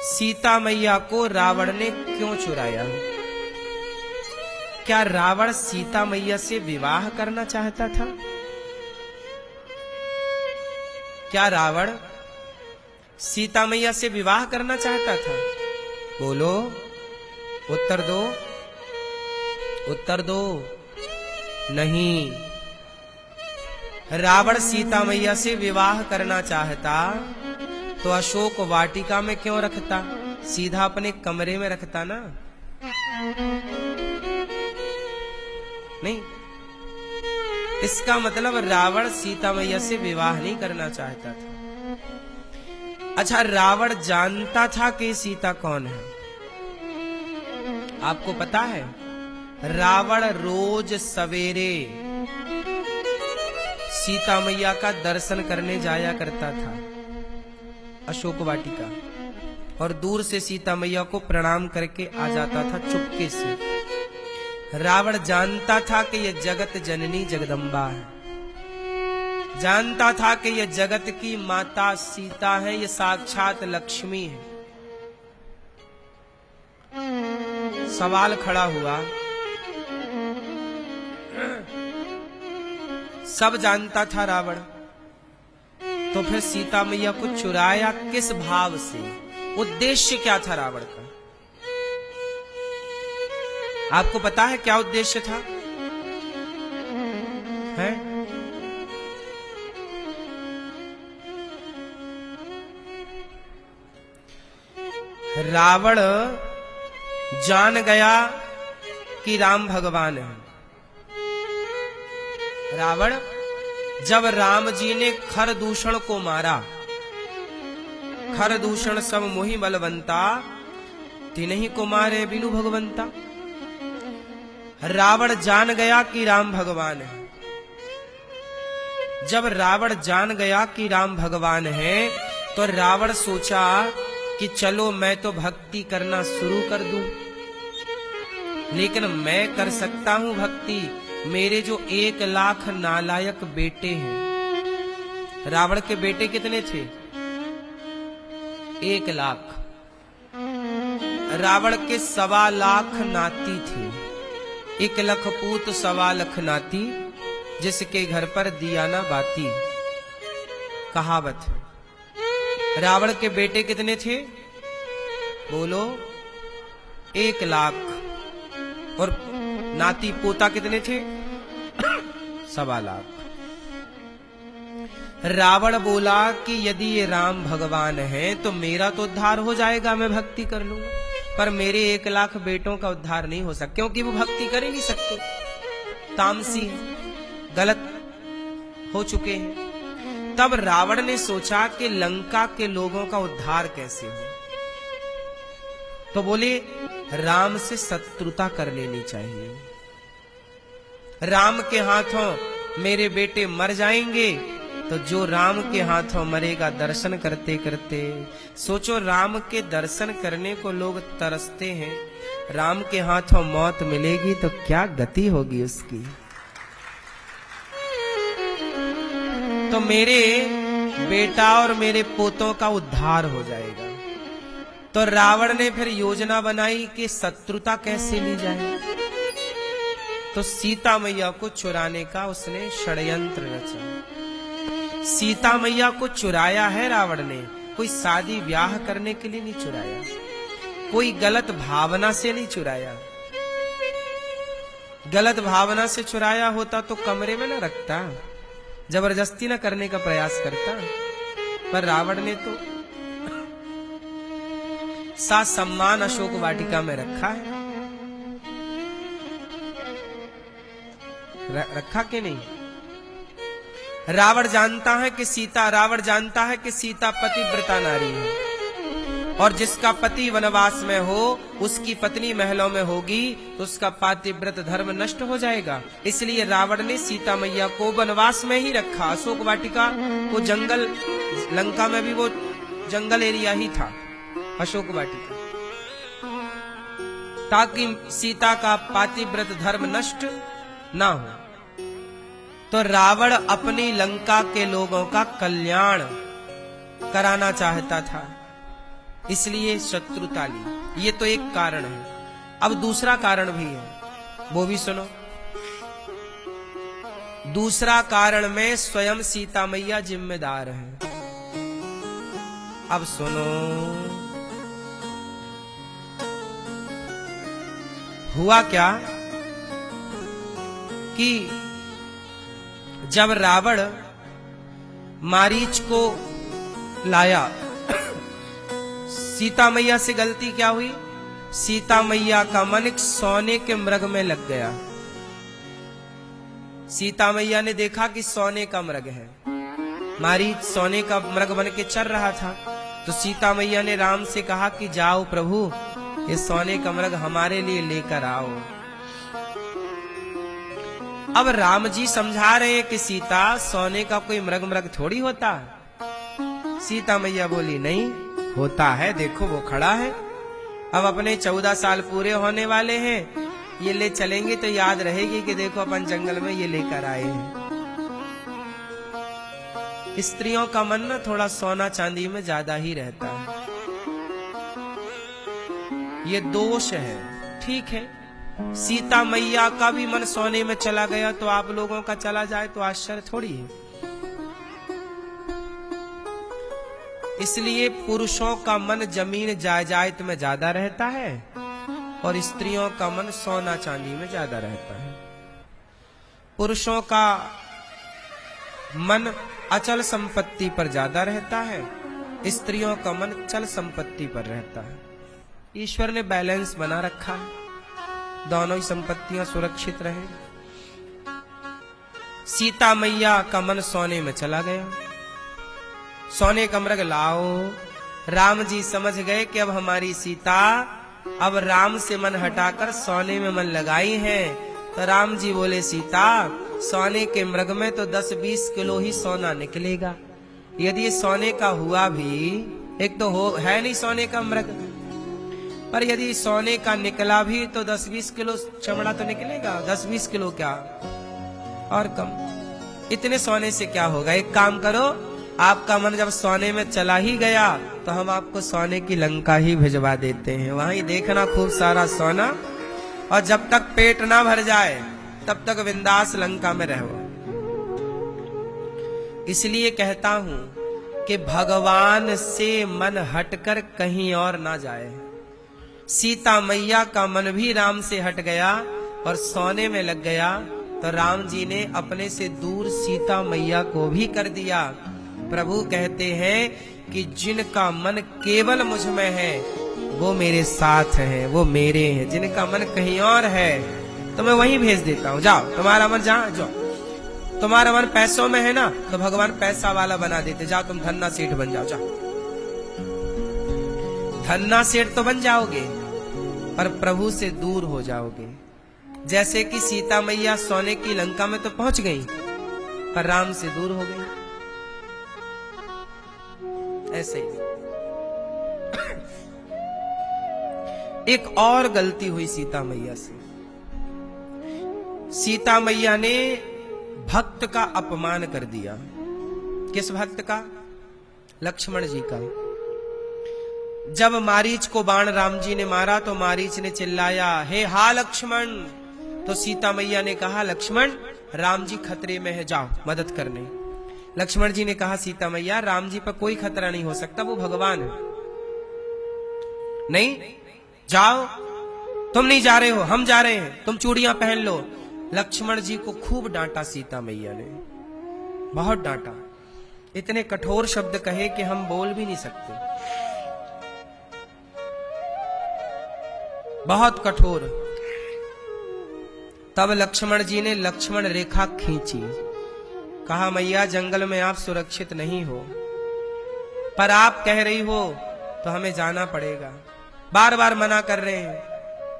सीता मैया को रावण ने क्यों चुराया? क्या रावण सीता मैया से विवाह करना चाहता था? क्या रावण सीता मैया से विवाह करना चाहता था? बोलो, उत्तर दो, उत्तर दो। नहीं, रावण सीता मैया से विवाह करना चाहता तो अशोक वाटिका में क्यों रखता? सीधा अपने कमरे में रखता ना। नहीं, इसका मतलब रावण सीता मैया से विवाह नहीं करना चाहता था। अच्छा, रावण जानता था कि सीता कौन है? आपको पता है, रावण रोज सवेरे सीता मैया का दर्शन करने जाया करता था अशोक वाटिका, और दूर से सीता मैया को प्रणाम करके आ जाता था चुपके से। रावण जानता था कि यह जगत जननी जगदम्बा है, जानता था कि यह जगत की माता सीता है, यह साक्षात लक्ष्मी है। सवाल खड़ा हुआ, सब जानता था रावण, तो फिर सीता मैया को चुराया किस भाव से? उद्देश्य क्या था रावण का? आपको पता है क्या उद्देश्य था? है? रावण जान गया कि राम भगवान है। रावण, जब राम जी ने खरदूषण को मारा, खरदूषण सब मोहि बलवंता, तिन्हीं को मारे बिनु भगवंता। रावण जान गया कि राम भगवान है। जब रावण जान गया कि राम भगवान है, तो रावण सोचा कि चलो मैं तो भक्ति करना शुरू कर दूं, लेकिन मैं कर सकता हूं भक्ति, मेरे जो 1 लाख नालायक बेटे हैं। रावण के बेटे कितने थे? 1 लाख। रावण के 1.25 लाख नाती थे। 1 लाख पूत 1.25 लाख नाती, जिसके घर पर दिया ना बाती, कहावत है। रावण के बेटे कितने थे? बोलो, 1 लाख। और नाती पोता कितने थे? 1.25 लाख। रावण बोला कि यदि ये राम भगवान है तो मेरा तो उद्धार हो जाएगा, मैं भक्ति कर लूंगा, पर मेरे 1 लाख बेटों का उद्धार नहीं हो सकता, क्योंकि वो भक्ति कर ही नहीं सकते, तामसी है, गलत हो चुके हैं। तब रावण ने सोचा कि लंका के लोगों का उद्धार कैसे हो, तो बोले राम से शत्रुता कर लेनी चाहिए। राम के हाथों मेरे बेटे मर जाएंगे, तो जो राम के हाथों मरेगा दर्शन करते करते, सोचो राम के दर्शन करने को लोग तरसते हैं, राम के हाथों मौत मिलेगी तो क्या गति होगी उसकी। तो मेरे बेटा और मेरे पोतों का उद्धार हो जाएगा। तो रावण ने फिर योजना बनाई कि शत्रुता कैसे ली जाए। तो सीता मैया को चुराने का उसने षड्यंत्र रचा। सीता मैया को चुराया है रावण ने, कोई शादी ब्याह करने के लिए नहीं चुराया, कोई गलत भावना से नहीं चुराया। गलत भावना से चुराया होता तो कमरे में न रखता, जबरदस्ती न करने का प्रयास करता, पर रावण ने तो सा सम्मान अशोक वाटिका में रखा है। रखा कि नहीं? रावण जानता है कि सीता पतिव्रता नारी है, और जिसका पति वनवास में हो उसकी पत्नी महलों में होगी तो उसका पातिव्रत धर्म नष्ट हो जाएगा। इसलिए रावण ने सीता मैया को वनवास में ही रखा। अशोक वाटिका वो जंगल, लंका में भी वो जंगल एरिया ही था अशोक वाटिका, ताकि सीता का पातिव्रत धर्म नष्ट ना हो। तो रावण अपनी लंका के लोगों का कल्याण कराना चाहता था। इसलिए शत्रुता ली। ये तो एक कारण है। अब दूसरा कारण भी है, वो भी सुनो। दूसरा कारण में स्वयं सीता मैया जिम्मेदार है। अब सुनो, हुआ क्या कि जब रावण मारीच को लाया, सीता मैया से गलती क्या हुई? सीता मैया का मन एक सोने के मृग में लग गया। सीता मैया ने देखा कि सोने का मृग है, मारीच सोने का मृग बन के चल रहा था। तो सीता मैया ने राम से कहा कि जाओ प्रभु, ये सोने का मृग हमारे लिए लेकर आओ। अब राम जी समझा रहे हैं कि सीता, सोने का कोई मृग थोड़ी होता। सीता मैया बोली नहीं होता है, देखो वो खड़ा है। अब अपने 14 साल पूरे होने वाले हैं, ये ले चलेंगे तो याद रहेगी कि देखो अपन जंगल में ये लेकर आए हैं। स्त्रियों का मन ना थोड़ा सोना चांदी में ज्यादा ही रहता है, ये दोष है। ठीक है, सीता मैया का भी मन सोने में चला गया तो आप लोगों का चला जाए तो आश्चर्य थोड़ी है। इसलिए पुरुषों का मन जमीन जायदाद में ज्यादा रहता है और स्त्रियों का मन सोना चांदी में ज्यादा रहता है। पुरुषों का मन अचल संपत्ति पर ज्यादा रहता है, स्त्रियों का मन चल संपत्ति पर रहता है। ईश्वर ने बैलेंस बना रखा है, दोनों ही संपत्तियां सुरक्षित रहे। सीता मैया का मन सोने में चला गया, सोने का मृग लाओ। राम जी समझ गए कि अब हमारी सीता अब राम से मन हटाकर सोने में मन लगाई है। तो राम जी बोले, सीता सोने के मृग में तो 10-20 किलो ही सोना निकलेगा। यदि सोने का हुआ भी, एक तो है नहीं सोने का मृग, पर यदि सोने का निकला भी तो 10-20 किलो चमड़ा तो निकलेगा। 10-20 किलो क्या और कम, इतने सोने से क्या होगा? एक काम करो, आपका मन जब सोने में चला ही गया तो हम आपको सोने की लंका ही भिजवा देते हैं, वहीं देखना खूब सारा सोना, और जब तक पेट ना भर जाए तब तक बिंदास लंका में रहो। इसलिए कहता हूं कि भगवान से मन हटकर कहीं और ना जाए। सीता मैया का मन भी राम से हट गया और सोने में लग गया, तो राम जी ने अपने से दूर सीता मैया को भी कर दिया। प्रभु कहते हैं कि जिनका मन केवल मुझ में है वो मेरे साथ है, वो मेरे हैं। जिनका मन कहीं और है तो मैं वहीं भेज देता हूँ, जाओ तुम्हारा मन जहाँ जाओ। तुम्हारा मन पैसों में है ना, तो भगवान पैसा वाला बना देते, जाओ तुम धन्ना सेठ बन जाओ। जाओ धन्ना सेठ तो बन जाओगे पर प्रभु से दूर हो जाओगे। जैसे कि सीता मैया सोने की लंका में तो पहुंच गई पर राम से दूर हो गई, ऐसे ही एक और गलती हुई सीता मैया से। सीता मैया ने भक्त का अपमान कर दिया। किस भक्त का? लक्ष्मण जी का। जब मारीच को बाण राम जी ने मारा तो मारीच ने चिल्लाया, हे हा लक्ष्मण। तो सीता मैया ने कहा, लक्ष्मण राम जी खतरे में है, जाओ मदद करने। लक्ष्मण जी ने कहा, सीता मैया राम जी पर कोई खतरा नहीं हो सकता, वो भगवान है। नहीं, जाओ, तुम नहीं जा रहे हो, हम जा रहे हैं, तुम चूड़ियां पहन लो। लक्ष्मण जी को खूब डांटा सीता मैया ने, बहुत डांटा, इतने कठोर शब्द कहे कि हम बोल भी नहीं सकते, बहुत कठोर। तब लक्ष्मण जी ने लक्ष्मण रेखा खींची, कहा मैया जंगल में आप सुरक्षित नहीं हो, पर आप कह रही हो तो हमें जाना पड़ेगा। बार बार मना कर रहे हैं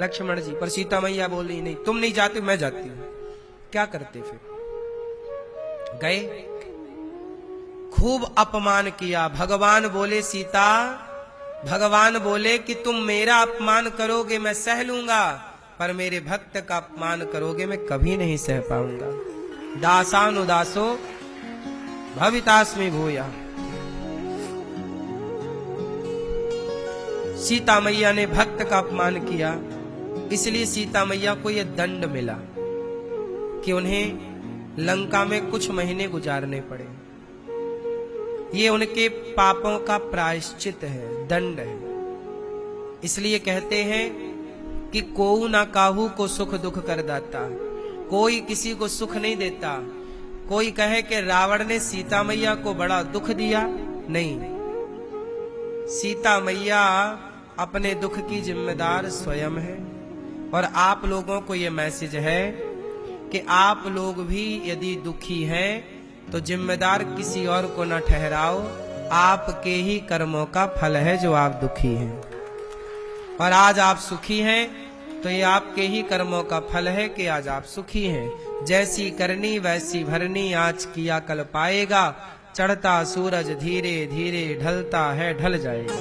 लक्ष्मण जी, पर सीता मैया बोल रही नहीं, तुम नहीं जाते मैं जाती हूं। क्या करते फिर? गए, खूब अपमान किया। भगवान बोले, सीता, भगवान बोले कि तुम मेरा अपमान करोगे मैं सह लूंगा, पर मेरे भक्त का अपमान करोगे मैं कभी नहीं सह पाऊंगा। दासानुदासो भवितास्मि भूया। सीता मैया ने भक्त का अपमान किया, इसलिए सीता मैया को यह दंड मिला कि उन्हें लंका में कुछ महीने गुजारने पड़े। ये उनके पापों का प्रायश्चित है, दंड है। इसलिए कहते हैं कि कोऊ ना काहू को सुख दुख कर दाता, कोई किसी को सुख नहीं देता। कोई कहे कि रावण ने सीता मैया को बड़ा दुख दिया, नहीं, सीता मैया अपने दुख की जिम्मेदार स्वयं है। और आप लोगों को यह मैसेज है कि आप लोग भी यदि दुखी हैं तो जिम्मेदार किसी और को न ठहराओ, आपके ही कर्मों का फल है जो आप दुखी हैं। और आज आप सुखी हैं तो ये आपके ही कर्मों का फल है कि आज आप सुखी हैं। जैसी करनी वैसी भरनी, आज किया कल पाएगा, चढ़ता सूरज धीरे धीरे ढलता है ढल जाएगा।